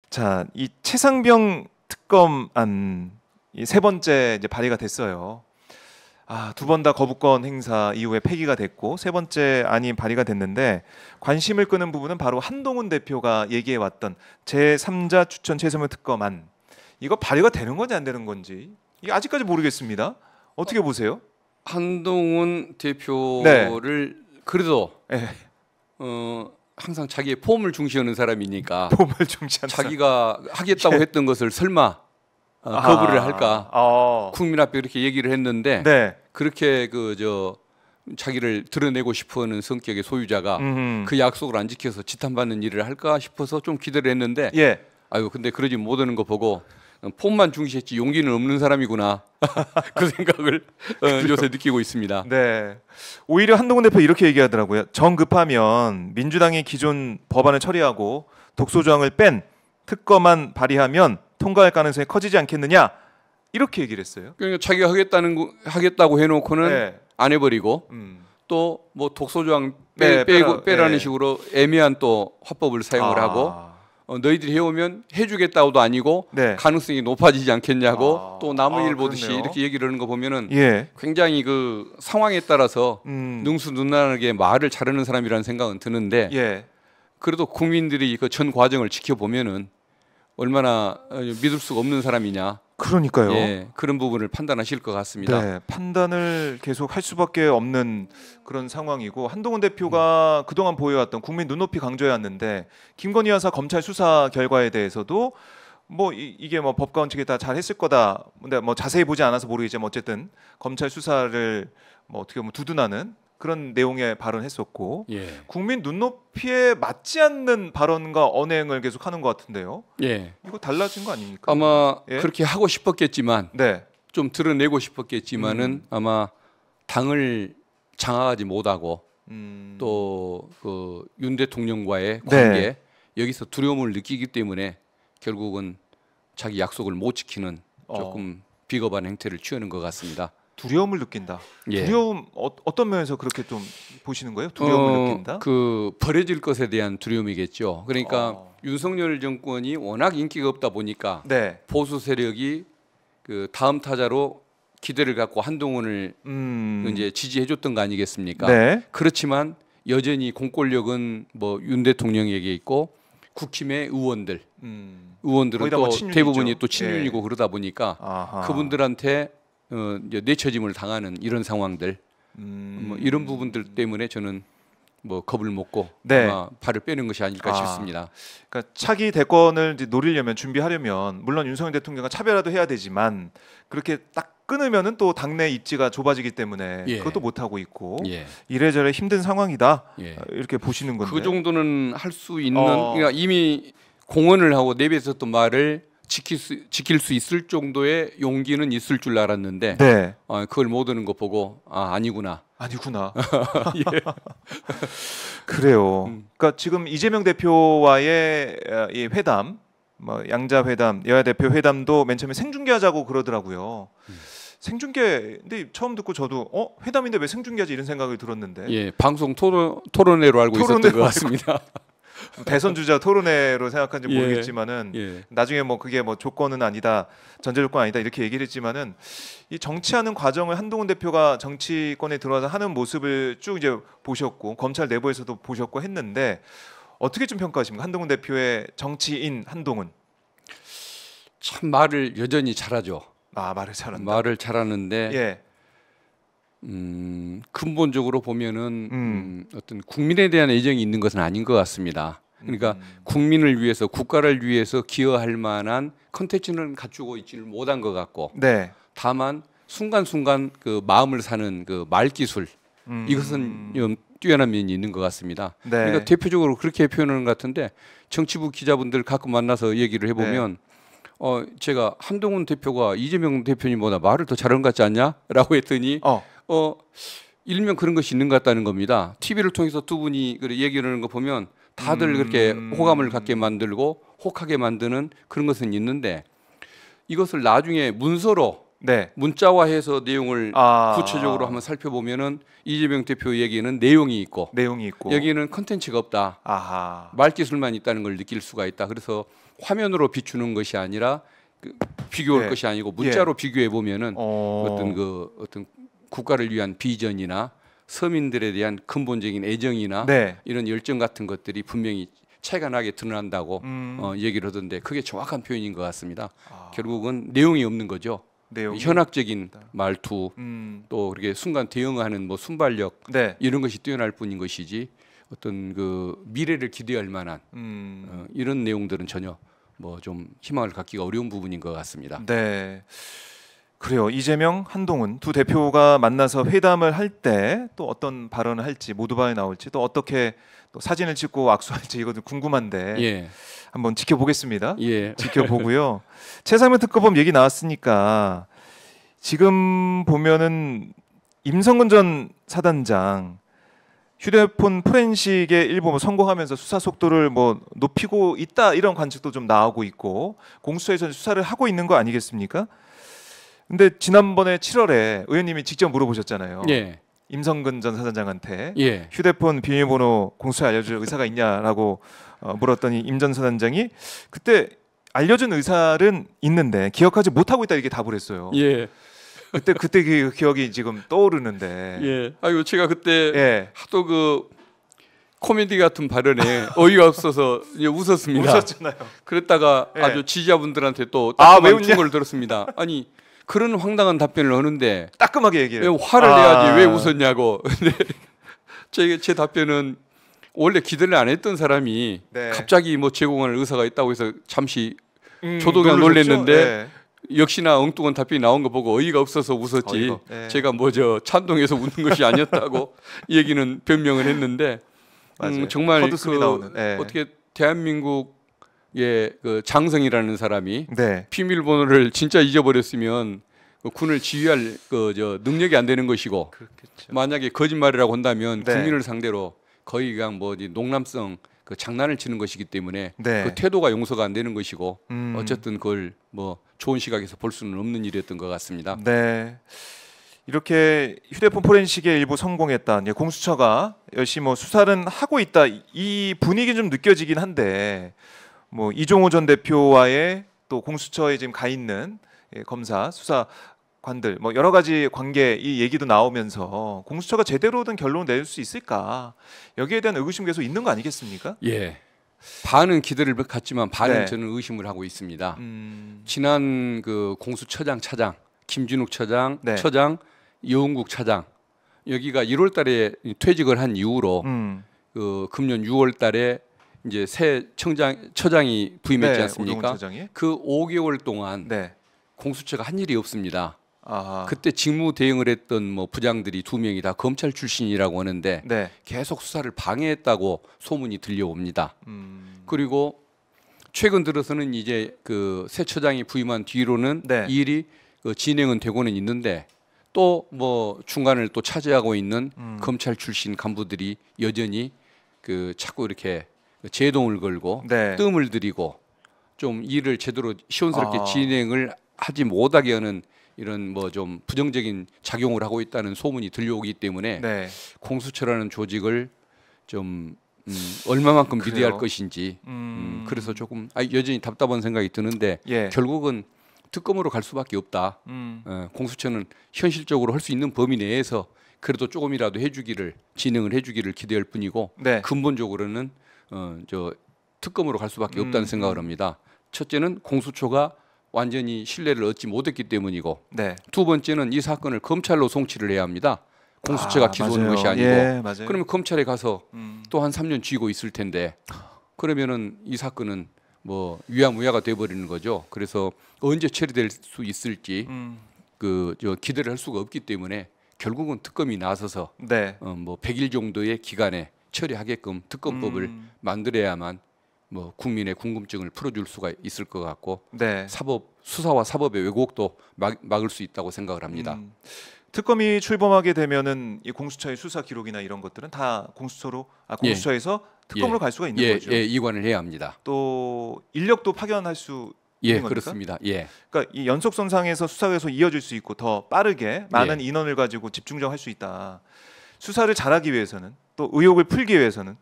자, 이 최상병 특검안 이 세 번째 이제 발의가 됐어요. 두 번 다 거부권 행사 이후에 폐기가 됐고 세 번째 안이 발의가 됐는데 관심을 끄는 부분은 바로 한동훈 대표가 얘기해 왔던 제3자 추천 최상병 특검안 이거 발의가 되는 건지 안 되는 건지 이게 아직까지 모르겠습니다. 어떻게 보세요? 한동훈 대표를 그래도 네. 항상 자기의 폼을 중시하는 사람이니까 폼을 중시하는 자기가 하겠다고 했던 것을 설마 거부를 할까? 국민 앞에 이렇게 얘기를 했는데 네. 그렇게 자기를 드러내고 싶어하는 성격의 소유자가 그 약속을 안 지켜서 지탄받는 일을 할까 싶어서 좀 기대를 했는데 예. 아유 근데 그러지 못하는 거 보고 폼만 중시했지 용기는 없는 사람이구나 그 생각을 요새 느끼고 있습니다. 네. 오히려 한동훈 대표 이렇게 얘기하더라고요. 정 급하면 민주당이 기존 법안을 처리하고 독소 조항을 뺀 특검안 발의하면 통과할 가능성이 커지지 않겠느냐 이렇게 얘기를 했어요. 그러니까 자기가 하겠다고 해놓고는 네. 안 해버리고 또 뭐 독소 조항 네, 빼라는 네. 식으로 애매한 또 화법을 사용을 하고 너희들이 해오면 해주겠다고도 아니고 네. 가능성이 높아지지 않겠냐고 또 남의 일 보듯이 그렇네요. 이렇게 얘기를 하는 거 보면은 예. 굉장히 그 상황에 따라서 능수능란하게 말을 자르는 사람이라는 생각은 드는데 예. 그래도 국민들이 그 전 과정을 지켜보면은 얼마나 믿을 수가 없는 사람이냐. 그러니까요. 예, 그런 부분을 판단하실 것 같습니다. 네, 판단을 계속 할 수밖에 없는 그런 상황이고 한동훈 대표가 그동안 보여왔던 국민 눈높이 강조해왔는데 김건희 여사 검찰 수사 결과에 대해서도 뭐 이게 뭐 법관 측에 다 잘했을 거다. 근데 뭐 자세히 보지 않아서 모르겠지만 어쨌든 검찰 수사를 뭐 어떻게 보면 두둔하는 그런 내용의 발언했었고 예. 국민 눈높이에 맞지 않는 발언과 언행을 계속 하는 것 같은데요. 예. 이거 달라진 거 아닙니까? 아마 예? 그렇게 하고 싶었겠지만 네. 좀 드러내고 싶었겠지만은 아마 당을 장악하지 못하고 또 그 윤 대통령과의 관계 네. 여기서 두려움을 느끼기 때문에 결국은 자기 약속을 못 지키는 조금 비겁한 행태를 취하는 것 같습니다. 두려움을 느낀다. 예. 두려움 어떤 면에서 그렇게 좀 보시는 거예요? 두려움을 느낀다? 그 버려질 것에 대한 두려움이겠죠. 그러니까 윤석열 정권이 워낙 인기가 없다 보니까 네. 보수 세력이 그 다음 타자로 기대를 갖고 한동훈을 이제 지지해줬던 거 아니겠습니까? 네. 그렇지만 여전히 공권력은 뭐 윤 대통령에게 있고 국힘의 의원들은 거의 다 또 뭐 친윤이죠. 대부분이 또 친윤이고 예. 그러다 보니까 아하. 그분들한테 이제 내처짐을 당하는 이런 상황들, 뭐 이런 부분들 때문에 저는 뭐 겁을 먹고 네. 아마 발을 빼는 것이 아닐까 싶습니다. 그러니까 차기 대권을 이제 노리려면 준비하려면 물론 윤석열 대통령과 차별화도 해야 되지만 그렇게 딱 끊으면은 또 당내 입지가 좁아지기 때문에 예. 그것도 못 하고 있고 예. 이래저래 힘든 상황이다. 예. 이렇게 보시는 건데. 그 정도는 할 수 있는 그러니까 이미 공언을 하고 내뱉었던 말을 지킬 수 있을 정도의 용기는 있을 줄 알았는데 네. 그걸 못 하는 거 보고 아니구나. 아니구나. 예. 그래요. 그러니까 지금 이재명 대표와의 이 회담, 뭐 양자 회담, 여야 대표 회담도 맨 처음에 생중계하자고 그러더라고요. 생중계. 근데 처음 듣고 저도 회담인데 왜 생중계하지 이런 생각이 들었는데. 예, 방송 토론회로 알고 있었던 것 같습니다. 대선 주자 토론회로 생각한지 예. 모르겠지만은 예. 나중에 뭐 그게 뭐 조건은 아니다, 전제 조건 아니다 이렇게 얘기를 했지만은 이 정치하는 과정을 한동훈 대표가 정치권에 들어와서 하는 모습을 쭉 이제 보셨고 검찰 내부에서도 보셨고 했는데 어떻게 좀 평가하십니까? 한동훈 대표의 정치인 한동훈. 참 말을 여전히 잘하죠. 말을 잘한다. 말을 잘하는데 예. 근본적으로 보면은 어떤 국민에 대한 애정이 있는 것은 아닌 것 같습니다. 그러니까 국민을 위해서 국가를 위해서 기여할 만한 컨텐츠는 갖추고 있지를 못한 것 같고 네. 다만 순간순간 그 마음을 사는 그 말기술 이것은 좀 뛰어난 면이 있는 것 같습니다. 네. 그러니까 대표적으로 그렇게 표현하는 것 같은데 정치부 기자분들 가끔 만나서 얘기를 해보면 제가 한동훈 대표가 이재명 대표님보다 말을 더 잘하는 것 같지 않냐? 라고 했더니 일명 그런 것이 있는 것 같다는 겁니다. TV를 통해서 두 분이 얘기를 하는 거 보면 다들 그렇게 호감을 갖게 만들고 혹하게 만드는 그런 것은 있는데 이것을 나중에 문서로 네. 문자화해서 내용을 구체적으로 한번 살펴보면은 이재명 대표 얘기는 내용이 있고 여기는 컨텐츠가 없다. 말기술만 있다는 걸 느낄 수가 있다. 그래서 화면으로 비추는 것이 아니라 비교할 것이 아니고 문자로 비교해 보면은 어떤 국가를 위한 비전이나 서민들에 대한 근본적인 애정이나 이런 열정 같은 것들이 분명히 차이가 나게 드러난다고 얘기를 하던데 그게 정확한 표현인 것 같습니다. 결국은 내용이 없는 거죠. 현학적인 말투 또 그렇게 순간 대응하는 뭐 순발력 이런 것이 뛰어날 뿐인 것이지 어떤 그 미래를 기대할 만한 이런 내용들은 전혀 뭐 좀 희망을 갖기가 어려운 부분인 것 같습니다. 네. 그래요. 이재명, 한동훈 두 대표가 만나서 회담을 할 때 또 어떤 발언을 할지 모두발에 나올지 또 어떻게 또 사진을 찍고 악수할지 이것도 궁금한데 한번 지켜보겠습니다. 지켜보고요. 최상면 특검 얘기 나왔으니까 지금 보면은 임성근 전 사단장 휴대폰 포렌식의 일부 성공하면서 수사 속도를 뭐 높이고 있다 이런 관측도 좀 나오고 있고 공수처에서 수사를 하고 있는 거 아니겠습니까? 근데 지난번에 7월에 의원님이 직접 물어보셨잖아요. 임성근 전 사단장한테 휴대폰 비밀번호 공수처에 알려줄 의사가 있냐라고 물었더니 임 전 사단장이 그때 알려준 의사는 있는데 기억하지 못하고 있다 이렇게 답을 했어요. 그때 그 기억이 지금 떠오르는데. 아이고 제가 그때 하도 그 코미디 같은 발언에 어이가 없어서 웃었습니다. 웃었잖아요. 그랬다가 아주 지지자분들한테 또 따끔한 충고를 들었습니다. 아니 그런 황당한 답변을 하는데 따끔하게 얘기해요. 화를 내야지 왜 웃었냐고. 근데 제 답변은 원래 기대를 안 했던 사람이 갑자기 뭐 제공할 의사가 있다고 해서 잠시 저도 그냥 놀랐는데 역시나 엉뚱한 답변이 나온 거 보고 어이가 없어서 웃었지. 제가 뭐 저 찬동해서 웃는 것이 아니었다고 얘기는 변명을 했는데 정말 어떻게 대한민국 그 장성이라는 사람이 비밀번호를 진짜 잊어버렸으면 그 군을 지휘할 능력이 안 되는 것이고 만약에 거짓말이라고 한다면 국민을 상대로 거의 그냥 뭐 농담성 그 장난을 치는 것이기 때문에 그 태도가 용서가 안 되는 것이고 어쨌든 그걸 뭐 좋은 시각에서 볼 수는 없는 일이었던 것 같습니다. 이렇게 휴대폰 포렌식에 일부 성공했다. 공수처가 열심히 뭐 수사는 하고 있다. 이 분위기 좀 느껴지긴 한데 뭐 이종호 전 대표와의 또 공수처에 지금 가 있는 검사 수사관들 뭐 여러 가지 관계 이 얘기도 나오면서 공수처가 제대로 된 결론을 낼 수 있을까 여기에 대한 의구심 계속 있는 거 아니겠습니까? 반은 기대를 갖지만 반은 저는 의심을 하고 있습니다. 지난 그 공수처장 차장 김진욱 처장 여운국 차장 여기가 1월달에 퇴직을 한 이후로 그 금년 6월달에 이제 새 처장이 부임했지 않습니까? 그 5개월 동안 공수처가 한 일이 없습니다. 그때 직무 대응을 했던 뭐 부장들이 2명이 다 검찰 출신이라고 하는데 계속 수사를 방해했다고 소문이 들려옵니다. 그리고 최근 들어서는 이제 그 새 처장이 부임한 뒤로는 이 일이 진행은 되고는 있는데 또 뭐 중간을 또 차지하고 있는 검찰 출신 간부들이 여전히 그 자꾸 이렇게 제동을 걸고 뜸을 들이고 좀 일을 제대로 시원스럽게 진행을 하지 못하게 하는 이런 뭐 좀 부정적인 작용을 하고 있다는 소문이 들려오기 때문에 공수처라는 조직을 좀 얼마만큼 믿어야 할 것인지 그래서 조금 여전히 답답한 생각이 드는데 결국은 특검으로 갈 수밖에 없다. 공수처는 현실적으로 할 수 있는 범위 내에서 그래도 조금이라도 진행을 해주기를 기대할 뿐이고 근본적으로는 저 특검으로 갈 수밖에 없다는 생각을 합니다. 첫째는 공수처가 완전히 신뢰를 얻지 못했기 때문이고 두 번째는 이 사건을 검찰로 송치를 해야 합니다. 공수처가 기소하는 것이 아니고 그러면 검찰에 가서 또 한 3년 쥐고 있을 텐데 그러면은 이 사건은 뭐 유야무야가 돼버리는 거죠. 그래서 언제 처리될 수 있을지 기대를 할 수가 없기 때문에 결국은 특검이 나서서 뭐 100일 정도의 기간에 처리하게끔 특검법을 만들어야만 뭐 국민의 궁금증을 풀어줄 수가 있을 것 같고 수사와 사법의 왜곡도 막을 수 있다고 생각을 합니다. 특검이 출범하게 되면은 이 공수처의 수사 기록이나 이런 것들은 다 공수처에서 특검으로 갈 수가 있는 거죠. 이관을 해야 합니다. 또 인력도 파견할 수 예, 그렇습니다. 예. 그러니까 이 연속선상에서 수사가 계속 이어질 수 있고 더 빠르게 많은 인원을 가지고 집중적할 수 있다. 수사를 잘하기 위해서는 또 의혹을 풀기 위해서는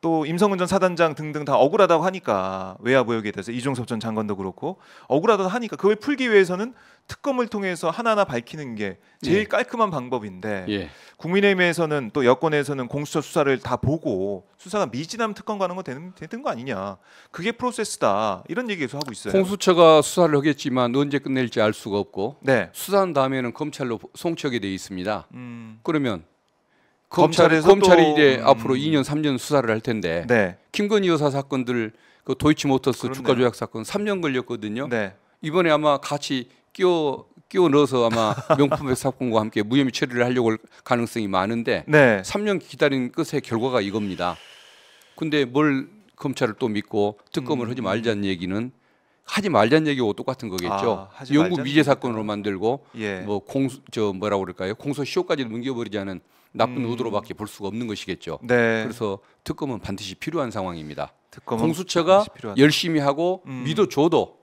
또 임성근 전 사단장 등등 다 억울하다고 하니까 외화무역에 대해서 이종섭 전 장관도 그렇고 억울하다고 하니까 그걸 풀기 위해서는 특검을 통해서 하나하나 밝히는 게 제일 깔끔한 방법인데 국민의힘에서는 또 여권에서는 공수처 수사를 다 보고 수사가 미진하면 특검 가는 거 되는 거 아니냐. 그게 프로세스다. 이런 얘기 계속 하고 있어요. 공수처가 수사를 하겠지만 언제 끝낼지 알 수가 없고 수사한 다음에는 검찰로 송치하게 돼 있습니다. 그러면 검찰이 이제 앞으로 2년 3년 수사를 할 텐데 김건희 여사 사건들 그 도이치모터스 주가 조작 사건 3년 걸렸거든요. 이번에 아마 같이 끼워 넣어서 아마 명품백 사건과 함께 무혐의 처리를 하려고 할 가능성이 많은데 3년 기다린 끝의 결과가 이겁니다. 근데 뭘 검찰을 또 믿고 특검을 하지 말자는 얘기는 하지 말자는 얘기하고 똑같은 거겠죠. 영구 미제 사건으로 만들고 뭐 뭐라고 그럴까요? 공소시효까지 넘겨버리자는 나쁜 의도로밖에 볼 수가 없는 것이겠죠. 그래서 특검은 반드시 필요한 상황입니다. 공수처가 열심히 하고 믿어줘도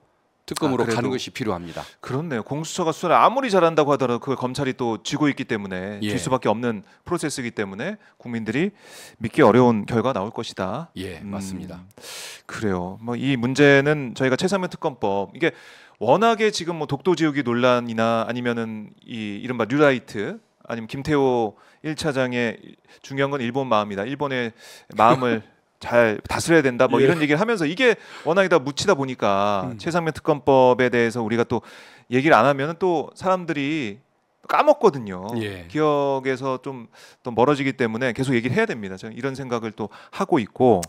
특검으로 가는 것이 필요합니다. 그렇네요. 공수처가 수사를 아무리 잘한다고 하더라도 그걸 검찰이 또 쥐고 있기 때문에 질 수밖에 없는 프로세스이기 때문에 국민들이 믿기 어려운 결과가 나올 것이다. 맞습니다. 그래요. 뭐 이 문제는 저희가 최상면 특검법 이게 워낙에 지금 뭐 독도지우기 논란이나 아니면은 이 이른바 뉴라이트 아니면 김태호 1차장의 중요한 건 일본 마음이다. 일본의 마음을 잘 다스려야 된다. 뭐 이런 얘기를 하면서 이게 워낙에 다 묻히다 보니까 최상면 특검법에 대해서 우리가 또 얘기를 안 하면 또 사람들이 까먹거든요. 기억에서 좀 또 멀어지기 때문에 계속 얘기를 해야 됩니다. 저는 이런 생각을 또 하고 있고